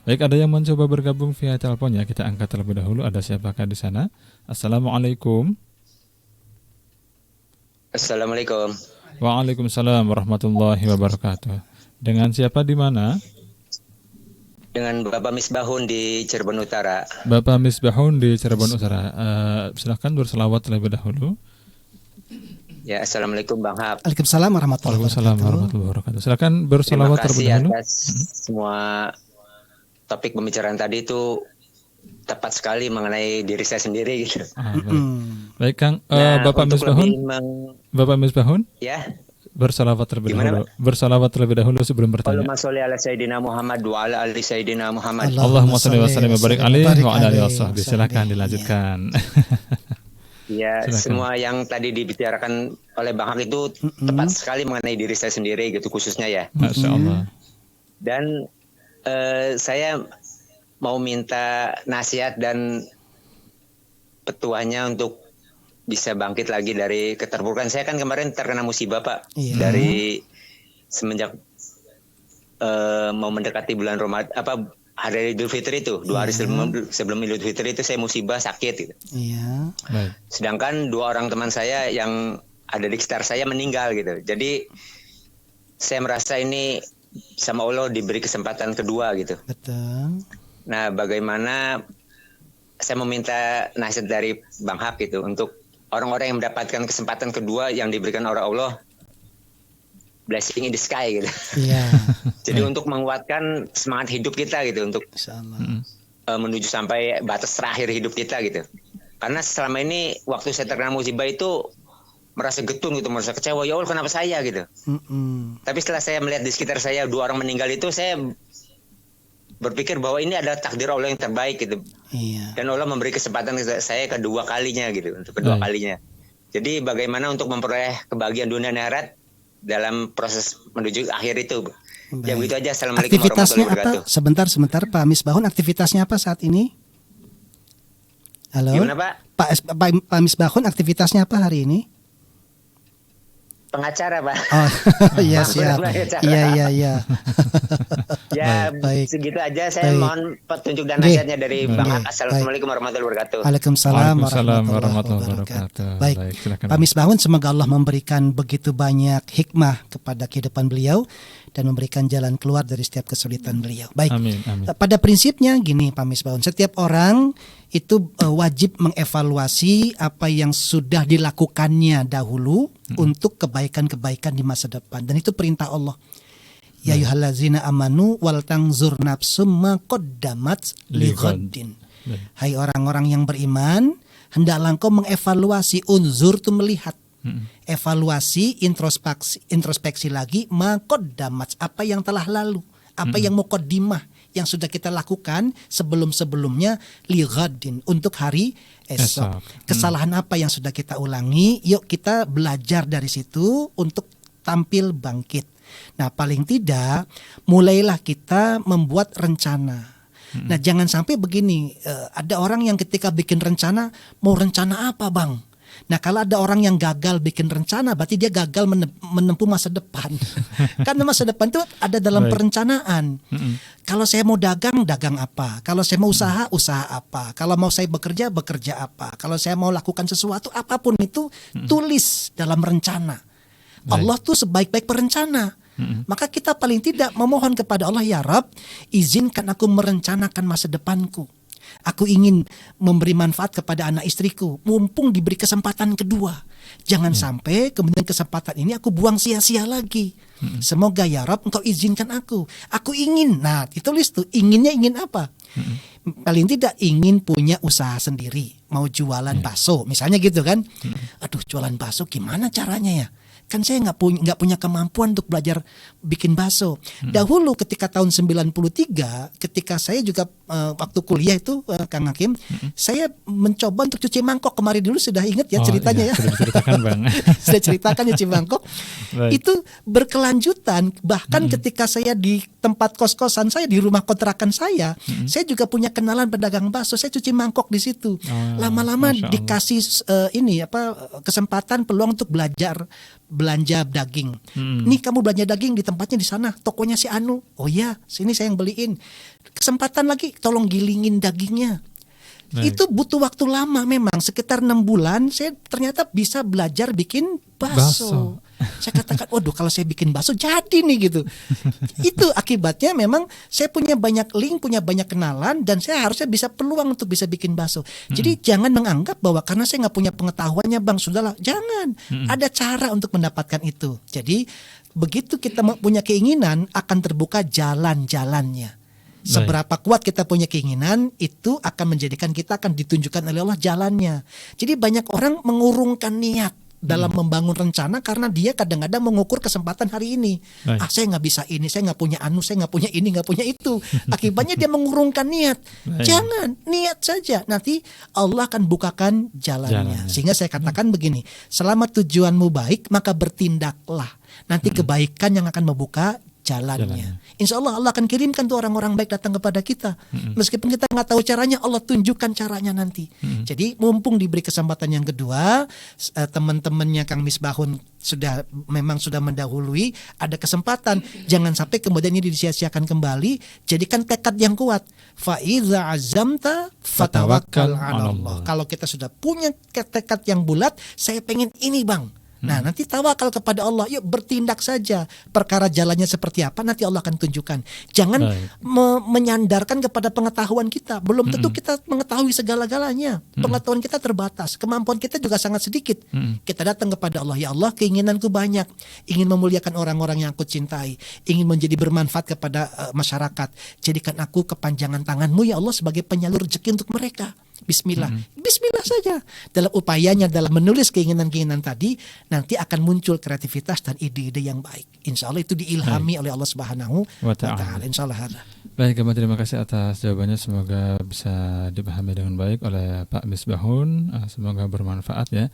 Baik, ada yang mencoba bergabung via telepon ya. Kita angkat terlebih dahulu. Ada siapakah di sana? Assalamualaikum. Assalamualaikum. Waalaikumsalam warahmatullahi wabarakatuh. Dengan siapa di mana? Dengan Bapak Misbahun di Cirebon Utara. Bapak Misbahun di Cirebon Utara. Silahkan berselawat terlebih dahulu. Ya, Assalamualaikum Bang Hap. Waalaikumsalam warahmatullahi Waalaikumsalam wabarakatuh. warahmatullahi wabarakatuh. Silakan Terima berselawat terlebih kasih dahulu. atas semua topik pembicaraan tadi itu tepat sekali mengenai diri saya sendiri gitu. Baik. Baik, Kang. Nah, Bapak untuk Misbahun. lebih Bapak Misbahun. ya, Bersalawat terlebih Gimana, dahulu. Bersalawat terlebih dahulu sebelum bertanya. Allahumma sholli ala Sayyidina Muhammad wa ala ali Sayyidina Muhammad. Allahumma sholli wa sallim wa barik alaihi wa ala alihi alaihi wasahbihi. wasallam. Silakan dilanjutkan. Ya, Silakan. semua yang tadi dibicarakan oleh Bang Hap itu tepat sekali mengenai diri saya sendiri gitu khususnya ya. Masya Allah. Dan saya mau minta nasihat dan petuahnya untuk bisa bangkit lagi dari keterpurukan. Saya kan kemarin terkena musibah Pak. Iya. Dari semenjak mau mendekati bulan Ramadan, hari Idul Fitri itu, 2 hari sebelum Idul Fitri itu saya musibah sakit gitu. Iya. Baik. Sedangkan 2 orang teman saya yang ada di sekitar saya meninggal gitu. Jadi saya merasa ini sama Allah diberi kesempatan kedua gitu. Betul. Nah, bagaimana saya meminta nasihat dari Bang Hap gitu untuk orang-orang yang mendapatkan kesempatan kedua yang diberikan oleh Allah, blessing in the sky gitu. Iya. Jadi untuk menguatkan semangat hidup kita gitu untuk Insyaallah. menuju sampai batas terakhir hidup kita gitu. Karena selama ini waktu saya terkena musibah itu merasa getun gitu, merasa kecewa, ya Allah kenapa saya gitu. Tapi setelah saya melihat di sekitar saya 2 orang meninggal itu, saya berpikir bahwa ini adalah takdir Allah yang terbaik gitu. Iya. Dan Allah memberi kesempatan saya kedua kalinya gitu, untuk kedua kalinya. Jadi bagaimana untuk memperoleh kebahagiaan dunia dan akhirat dalam proses menuju akhir itu. Ya begitu aja. Assalamualaikum Aktivitasnya warahmatullahi apa? wabarakatuh. Sebentar Pak Misbahun, aktivitasnya apa saat ini? Halo. Gimana Pak? Pak Misbahun, aktivitasnya apa hari ini? Pengacara Pak. Oh, iya siap. Pengacara. Iya. Ya Baik. segitu aja. Saya Baik. mohon petunjuk dan Baik. nasihatnya dari Baik. Bang Hak. Assalamualaikum warahmatullahi wabarakatuh. Waalaikumsalam Waalaikumsalam warahmatullahi warahmatullahi wabarakatuh. wabarakatuh. Baik, Baik, silakan. Pak Misbahun, semoga Allah memberikan begitu banyak hikmah kepada kehidupan beliau dan memberikan jalan keluar dari setiap kesulitan beliau. Baik, Amin, amin. pada prinsipnya gini Pak Misbahun, setiap orang itu wajib mengevaluasi apa yang sudah dilakukannya dahulu untuk kebaikan-kebaikan di masa depan, dan itu perintah Allah. Ya ayyuhallazina amanu wal tanzur nafsum ma qaddamat lighaddin. Hai orang-orang yang beriman, hendaklah engkau mengevaluasi, unzur itu melihat. Evaluasi, introspeksi lagi, ma qaddamat, apa yang telah lalu, apa yang muqaddimah yang sudah kita lakukan sebelum-sebelumnya lighaddin, untuk hari esok. Kesalahan apa yang sudah kita ulangi, yuk kita belajar dari situ untuk tampil bangkit. Nah, paling tidak mulailah kita membuat rencana. Nah, jangan sampai begini, ada orang yang ketika bikin rencana, mau rencana apa Bang? Nah, kalau ada orang yang gagal bikin rencana, berarti dia gagal menempuh masa depan. Kan masa depan itu ada dalam perencanaan. Kalau saya mau dagang apa? Kalau saya mau usaha apa? Kalau mau saya bekerja apa? Kalau saya mau lakukan sesuatu, apapun itu, tulis dalam rencana. Allah tuh sebaik-baik perencana. Maka kita paling tidak memohon kepada Allah, ya Rabb, izinkan aku merencanakan masa depanku. Aku ingin memberi manfaat kepada anak istriku, mumpung diberi kesempatan kedua. Jangan sampai kemudian kesempatan ini aku buang sia-sia lagi. Semoga ya Rabb engkau izinkan aku. Aku ingin, nah ditulis tuh, inginnya ingin apa? Paling tidak ingin punya usaha sendiri, mau jualan bakso, misalnya gitu kan. Aduh, jualan bakso gimana caranya ya? Kan saya nggak punya kemampuan untuk belajar bikin bakso. Dahulu ketika tahun 93, ketika saya juga waktu kuliah itu Kang Hakim, saya mencoba untuk cuci mangkok. Kemarin dulu sudah ingat ya ceritanya, ya. Sudah diceritakan Bang. Sudah ceritakan cuci mangkok. Baik. Itu berkelanjutan. Bahkan ketika saya di tempat kos-kosan saya, di rumah kontrakan saya juga punya kenalan pedagang bakso. Saya cuci mangkok di situ. Lama-lama Masya Allah. dikasih kesempatan peluang untuk belanja daging. Nih kamu belanja daging di tempatnya di sana, tokonya si Anu. Oh iya, sini saya yang beliin. Kesempatan lagi, tolong gilingin dagingnya. Baik. Itu butuh waktu lama memang, sekitar 6 bulan saya ternyata bisa belajar bikin bakso. Saya katakan, waduh kalau saya bikin bakso jadi nih gitu. Itu akibatnya memang saya punya banyak link, punya banyak kenalan, dan saya harusnya bisa peluang untuk bisa bikin bakso. Jadi jangan menganggap bahwa karena saya nggak punya pengetahuannya Bang, sudahlah. Jangan, ada cara untuk mendapatkan itu. Jadi begitu kita punya keinginan, akan terbuka jalan-jalannya. Seberapa kuat kita punya keinginan, itu akan menjadikan kita akan ditunjukkan oleh Allah jalannya. Jadi banyak orang mengurungkan niat dalam membangun rencana karena dia kadang-kadang mengukur kesempatan hari ini. Baik. Saya nggak bisa ini, saya nggak punya saya nggak punya ini, nggak punya itu. Akibatnya dia mengurungkan niat. Baik. Jangan, niat saja. Nanti Allah akan bukakan jalannya. Sehingga saya katakan begini, selama tujuanmu baik, maka bertindaklah. Nanti kebaikan yang akan membuka jalannya. Insya Allah Allah akan kirimkan tuh orang-orang baik datang kepada kita. Meskipun kita nggak tahu caranya, Allah tunjukkan caranya nanti. Jadi mumpung diberi kesempatan yang kedua, teman-temannya Kang Misbahun memang sudah mendahului, ada kesempatan. Jangan sampai kemudian ini disia-siakan kembali. Jadikan tekad yang kuat. Fa iza azamta fatawakkal 'ala Allah. Kalau kita sudah punya tekad yang bulat, saya pengen ini Bang. Nah nanti tawakal kepada Allah, yuk bertindak saja. Perkara jalannya seperti apa nanti Allah akan tunjukkan. Jangan menyandarkan kepada pengetahuan kita. Belum tentu kita mengetahui segala-galanya. Pengetahuan kita terbatas, kemampuan kita juga sangat sedikit. Kita datang kepada Allah, ya Allah keinginanku banyak. Ingin memuliakan orang-orang yang aku cintai. Ingin menjadi bermanfaat kepada masyarakat. Jadikan aku kepanjangan tanganmu ya Allah sebagai penyalur rezeki untuk mereka. Bismillah, bismillah saja. Dalam upayanya, dalam menulis keinginan-keinginan tadi, nanti akan muncul kreativitas dan ide-ide yang baik. Insya Allah itu diilhami oleh Allah Subhanahu wa Ta'ala. Insya Allah. Baik, terima kasih atas jawabannya. Semoga bisa dipahami dengan baik oleh Pak Misbahun. Semoga bermanfaat ya.